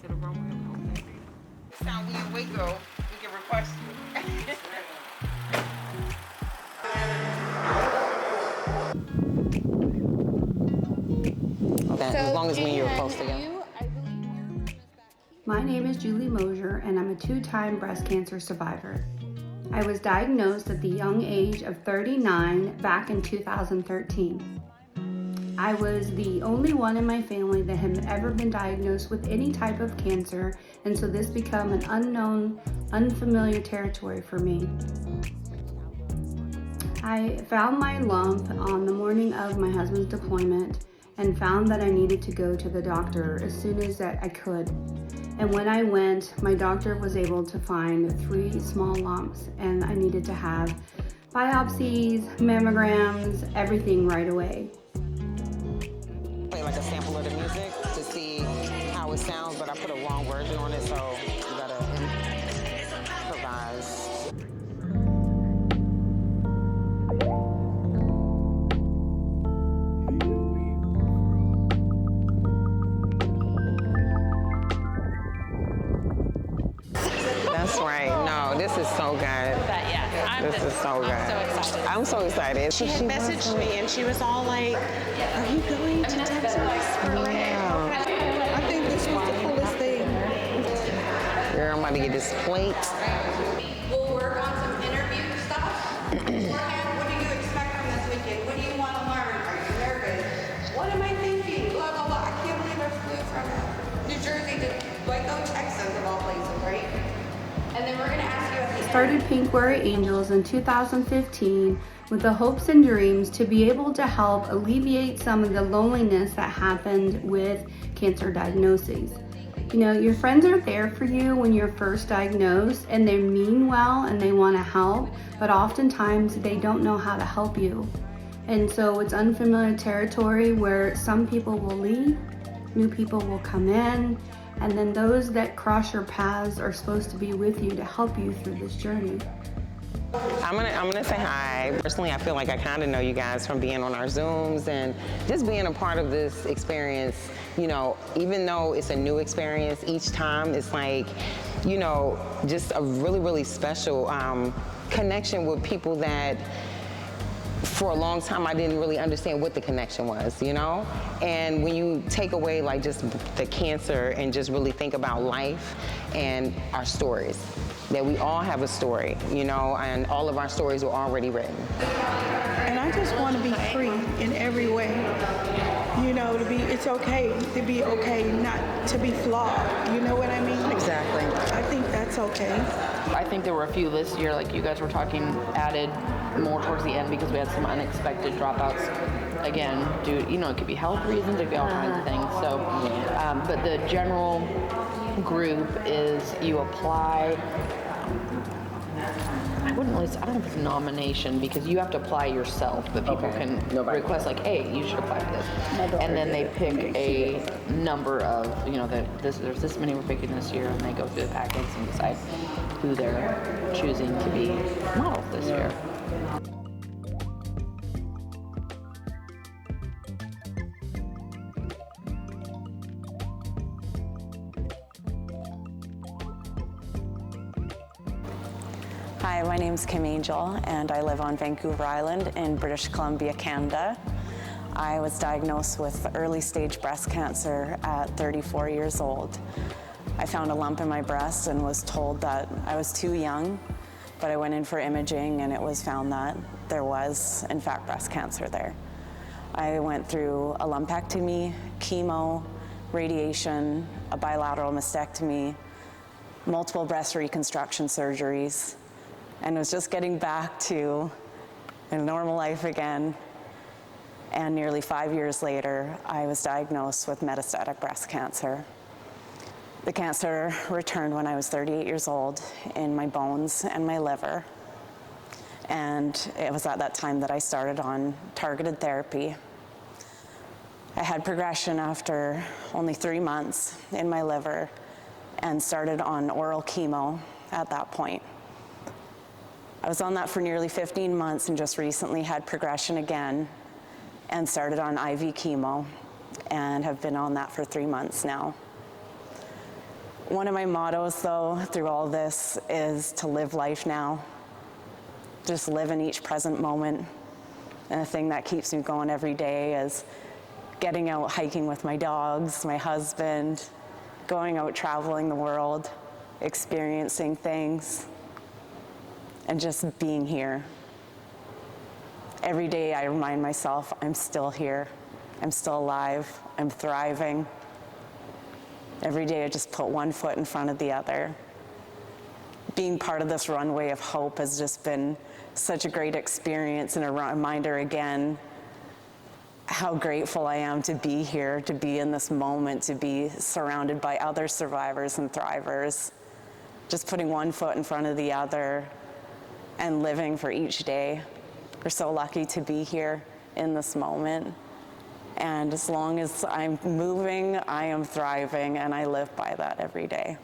to the Runway of Hope, baby. Next time we in Waco, we can request you. Okay, as long as me and you are close together. My name is Julie Mosier, and I'm a 2-time breast cancer survivor. I was diagnosed at the young age of 39 back in 2013. I was the only one in my family that had ever been diagnosed with any type of cancer, and so this became an unknown, unfamiliar territory for me. I found my lump on the morning of my husband's deployment and found that I needed to go to the doctor as soon as I could. And when I went, my doctor was able to find 3 small lumps, and I needed to have biopsies, mammograms, everything right away. Play like a sample of the music to see how it sounds, but I put a wrong version on it, so you gotta improvise. That's right. No, this is so good. But yeah, This is so good. I'm so excited. I'm so excited. She had messaged me and she was all like, "Are you going to Texas?" Yeah. I think this was the coolest thing. Girl, I'm about to get this plate. We'll work on some interview stuff. Beforehand, what do you expect from this weekend? What do you want to learn? Are you nervous? What am I thinking? Blah, blah, blah. I can't believe I flew from New Jersey to Waco, Texas, of all places, right? And then we're going to ask you at the end. Started Pink Warrior Angels in 2015 with the hopes and dreams to be able to help alleviate some of the loneliness that happened with cancer diagnoses. You know, your friends are there for you when you're first diagnosed, and they mean well and they want to help, but oftentimes they don't know how to help you. And so it's unfamiliar territory where some people will leave, new people will come in, and then those that cross your paths are supposed to be with you to help you through this journey. I'm gonna say hi. Personally, I feel like I kind of know you guys from being on our Zooms and just being a part of this experience. You know, even though it's a new experience, each time it's like, you know, just a really, really special connection with people that for a long time I didn't really understand what the connection was, you know? And when you take away like just the cancer and just really think about life and our stories, that we all have a story, you know, and all of our stories were already written. And I just want to be free in every way. You know, it's okay to be okay, not to be flawed. You know what I mean? Exactly. I think that's okay. I think there were a few this year, like you guys were talking, added more towards the end because we had some unexpected dropouts. Again, you know, it could be health reasons, it could be all kinds of things. So, but the general group is you apply. I don't know if it's nomination because you have to apply yourself, but people can request like, hey, you should apply for this. And then they pick a number of, you know, there's this many we're picking this year, and they go through the packets and decide who they're choosing to be models this year. Hi, my name's Kim Angel, and I live on Vancouver Island in British Columbia, Canada. I was diagnosed with early stage breast cancer at 34 years old. I found a lump in my breast and was told that I was too young, but I went in for imaging and it was found that there was, in fact, breast cancer there. I went through a lumpectomy, chemo, radiation, a bilateral mastectomy, multiple breast reconstruction surgeries, and was just getting back to a normal life again. And nearly 5 years later, I was diagnosed with metastatic breast cancer. The cancer returned when I was 38 years old in my bones and my liver. And it was at that time that I started on targeted therapy. I had progression after only 3 months in my liver and started on oral chemo at that point. I was on that for nearly 15 months and just recently had progression again and started on IV chemo and have been on that for 3 months now. One of my mottos, though, through all this is to live life now. Just live in each present moment. And the thing that keeps me going every day is getting out hiking with my dogs, my husband, going out traveling the world, experiencing things, and just being here. Every day I remind myself I'm still here, I'm still alive, I'm thriving. Every day I just put one foot in front of the other. Being part of this Runway of Hope has just been such a great experience and a reminder again how grateful I am to be here, to be in this moment, to be surrounded by other survivors and thrivers. Just putting one foot in front of the other and living for each day. We're so lucky to be here in this moment. And as long as I'm moving, I am thriving, and I live by that every day.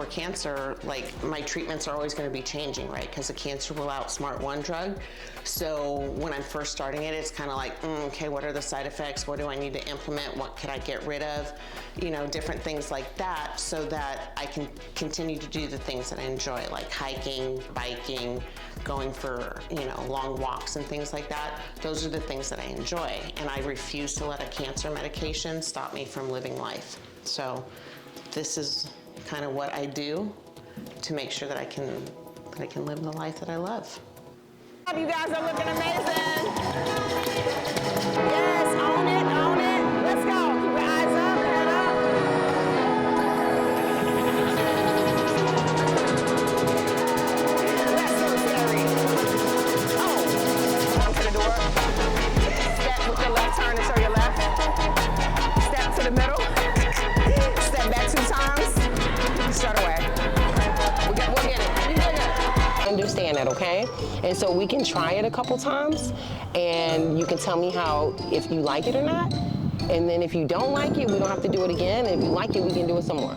Cancer, like my treatments are always going to be changing, right? Because the cancer will outsmart one drug. So when I'm first starting it, it's kind of like, okay, what are the side effects? What do I need to implement? What could I get rid of? You know, different things like that, so that I can continue to do the things that I enjoy, like hiking, biking, going for, you know, long walks and things like that. Those are the things that I enjoy, and I refuse to let a cancer medication stop me from living life. So this is kind of what I do to make sure that I can live the life that I love. You guys are looking amazing. Yes, own it, own it. Let's go. Keep your eyes up, head up. Let's go, Terry. Oh, come to the door. Step with your left turn and show your left. Step to the middle. Step back 2 times. Straight away. We'll get it. You get it. Understand that, okay? And so we can try it a couple times, and you can tell me if you like it or not. And then if you don't like it, we don't have to do it again. And if you like it, we can do it some more.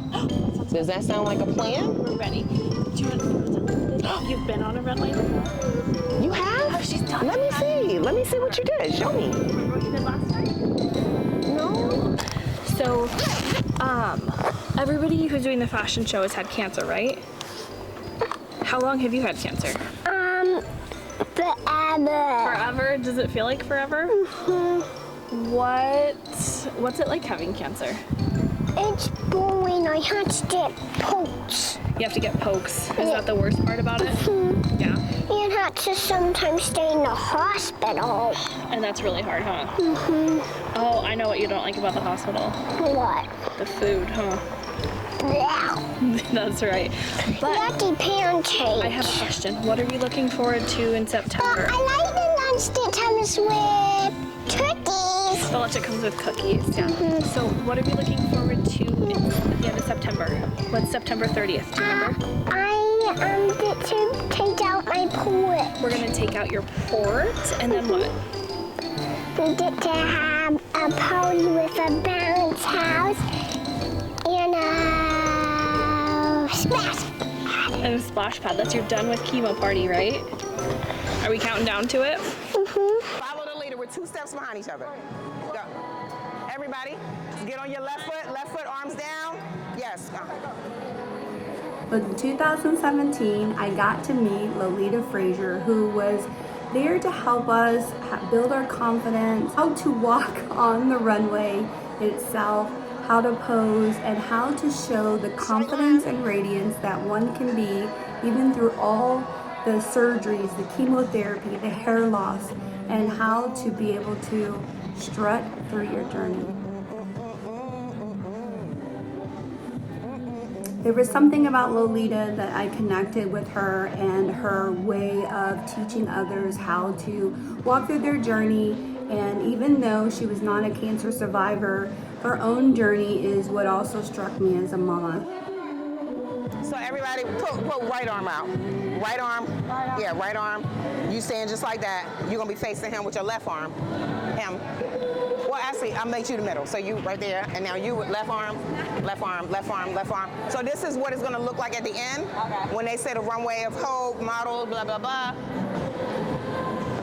Does that sound like a plan? We're ready. Do you want to You've been on a runway before? You have? Oh, she's done. Let me see. Let me see what you did. Show me. Remember what you did last time? No. So, everybody who's doing the fashion show has had cancer, right? How long have you had cancer? Forever. Forever? Does it feel like forever? Mm-hmm. What's it like having cancer? It's boring. I had to get pokes. You have to get pokes. Is that the worst part about it? Mm-hmm. Yeah. You had to sometimes stay in the hospital. And that's really hard, huh? Mm-hmm. Oh, I know what you don't like about the hospital. What? The food, huh? Yeah. That's right. But Yucky pancakes. I have a question. What are you looking forward to in September? I like the lunch that comes with cookies. The lunch that comes with cookies, yeah. Mm-hmm. So what are we looking forward to at the end of September? What's September 30th? Do you remember? I get to take out my port. We're gonna take out your port, and then what? We get to have a party with a bounce house and a splash pad. And a splash pad. That's your done with chemo party, right? Are we counting down to it? Mm-hmm. Follow the leader. We're 2 steps behind each other. Go. Everybody, get on your left foot, arms down. Yes. Go. But in 2017, I got to meet Lolita Fazier, who was there to help us build our confidence, how to walk on the runway itself, how to pose, and how to show the confidence and radiance that one can be even through all the surgeries, the chemotherapy, the hair loss, and how to be able to strut through your journey. There was something about Lolita that I connected with her and her way of teaching others how to walk through their journey. And even though she was not a cancer survivor, her own journey is what also struck me as a mama. So everybody put right arm out. Right arm. Yeah, right arm. You stand just like that. You're gonna be facing him with your left arm. Him. Well, actually, I'll make you the middle. So you right there, and now you with left arm, left arm, left arm, left arm. So this is what it's gonna look like at the end. Okay. When they say the Runway of Hope, model, blah, blah, blah.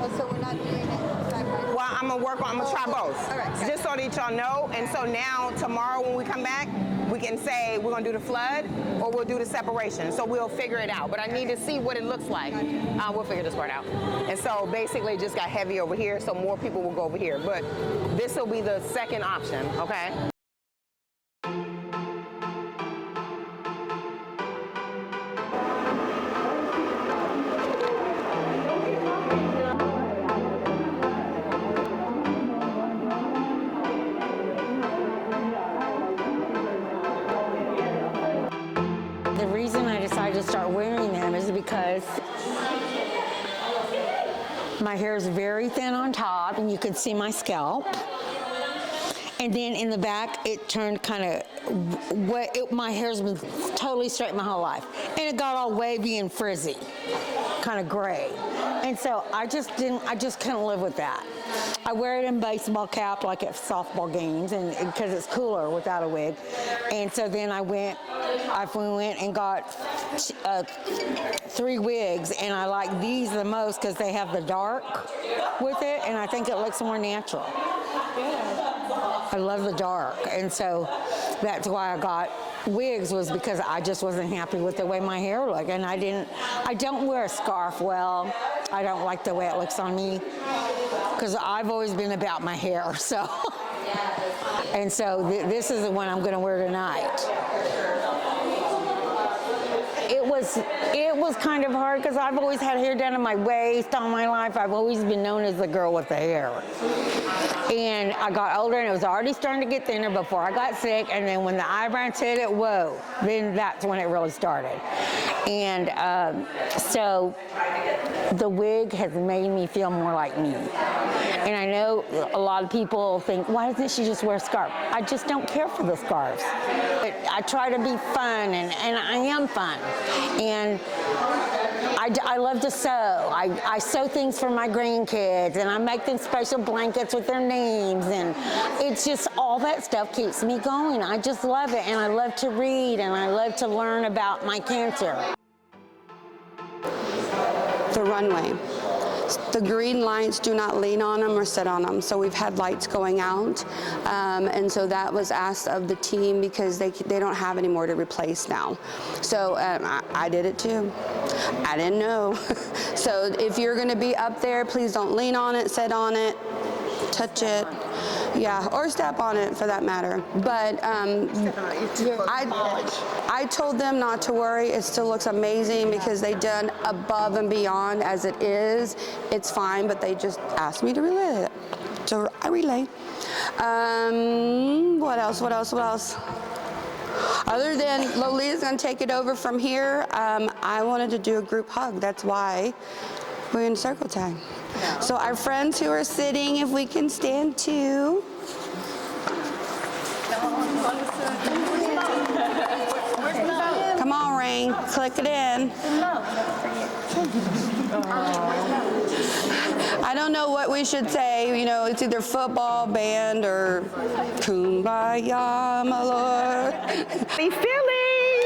Oh, so we're not doing it side by side? Well, I'm gonna try both. All right. Just so that y'all know. And so now, tomorrow when we come back, we can say we're gonna do the flood or we'll do the separation. So we'll figure it out. But I need to see what it looks like. We'll figure this part out. And so basically it just got heavy over here, so more people will go over here. But this will be the second option, okay? The reason I decided to start wearing them is because my hair is very thin on top and you can see my scalp. And then in the back, it turned kind of, my hair's been totally straight my whole life. And it got all wavy and frizzy, kind of gray. And so I just couldn't live with that. I wear it in baseball cap, like at softball games, and because it's cooler without a wig. And so then I went and got 3 wigs, and I like these the most because they have the dark with it, and I think it looks more natural. I love the dark, and so that's why I got wigs, was because I just wasn't happy with the way my hair looked, and I don't wear a scarf well. I don't like the way it looks on me because I've always been about my hair, so. And so this is the one I'm going to wear tonight. It was kind of hard because I've always had hair down to my waist all my life. I've always been known as the girl with the hair. And I got older and it was already starting to get thinner before I got sick. And then when the eyebrows hit it, whoa, then that's when it really started. And so the wig has made me feel more like me. And I know a lot of people think, why doesn't she just wear a scarf? I just don't care for the scarves. I try to be fun, and I am fun. And I love to sew. I sew things for my grandkids, and I make them special blankets with their names, and it's just all that stuff keeps me going. I just love it, and I love to read, and I love to learn about my cancer. The runway. The green lights, do not lean on them or sit on them. So we've had lights going out. And so that was asked of the team because they don't have any more to replace now. So I did it too. I didn't know. So if you're gonna be up there, please don't lean on it, sit on it, touch it. Yeah, or step on it for that matter. But I told them not to worry. It still looks amazing because they've done above and beyond as it is. It's fine, but they just asked me to relay it. So I relay. What else? Other than Lolita's gonna take it over from here, I wanted to do a group hug. That's why we're in circle tag. So our friends who are sitting, if we can stand too. Come on, Rain, click it in. I don't know what we should say. You know, it's either football, band, or Kumbaya, my Lord. Be Philly!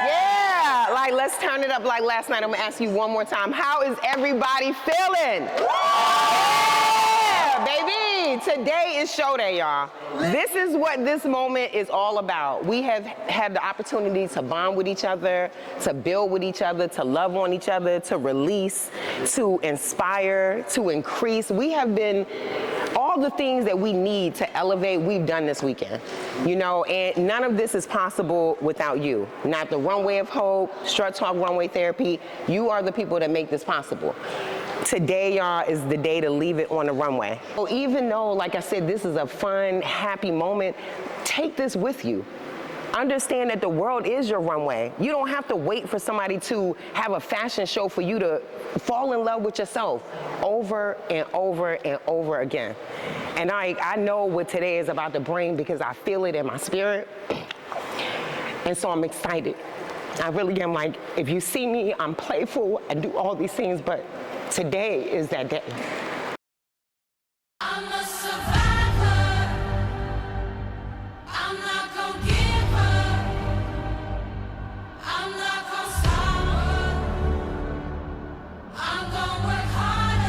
Yeah! Like, let's turn it up like last night. I'm gonna ask you one more time. How is everybody feeling? Yeah, baby! Today is show day, y'all. This is what this moment is all about. We have had the opportunity to bond with each other, to build with each other, to love on each other, to release, to inspire, to increase. We have been all the things that we need to elevate, we've done this weekend. You know, and none of this is possible without you. Not the Runway of Hope, Strut Talk Runway Therapy. You are the people that make this possible. Today, y'all, is the day to leave it on the runway. So even though, like I said, this is a fun, happy moment, take this with you. Understand that the world is your runway. You don't have to wait for somebody to have a fashion show for you to fall in love with yourself over and over and over again. And I know what today is about to bring because I feel it in my spirit. And so I'm excited. I really am. Like, if you see me, I'm playful, I do all these things, but today is that day. I'm a survivor. I'm not gonna give up. I'm not gonna stop. I'm gonna work harder.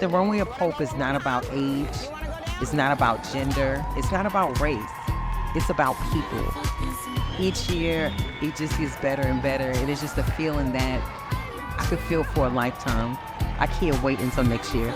The Runway of Hope is not about age, it's not about gender, it's not about race, it's about people. Each year, it just gets better and better, and it's just a feeling that I could feel for a lifetime. I can't wait until next year.